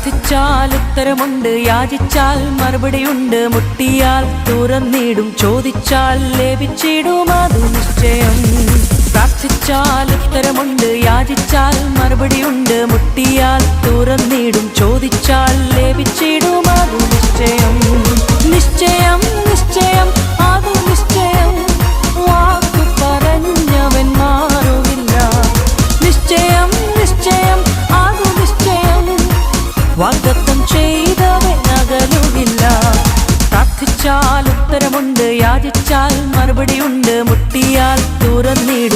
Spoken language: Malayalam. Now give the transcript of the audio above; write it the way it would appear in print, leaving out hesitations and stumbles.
പ്രാർത്ഥിച്ചാൽ ഉത്തരമുണ്ട്, യാചിച്ചാൽ മറുപടിയുണ്ട്, മുട്ടിയാൽ തുറന്നിടും, ചോദിച്ചാൽ ലഭിച്ചിടും, അതു നിശ്ചയം. പ്രാർത്ഥിച്ചാൽ ഉത്തരമുണ്ട്, യാചിച്ചാൽ മറുപടിയുണ്ട്, മുട്ടിയാൽ തുറന്നിടും, ചോദിച്ചാൽ ലഭിച്ചിടും, അതു നിശ്ചയം. നിശ്ചയം നിശ്ചയം അതു നിശ്ചയം, വാക്കു പറഞ്ഞവൻ മാറുകില്ല. നിശ്ചയം നിശ്ചയം അതു നിശ്ചയം, വാഗ്ദത്തം ചെയ്തവൻ അകലുകില്ല. പ്രാർത്ഥിച്ചാൽ ഉത്തരമുണ്ട്, യാചിച്ചാൽ മറുപടിയുണ്ട്, മുട്ടിയാൽ തുറന്നിടും,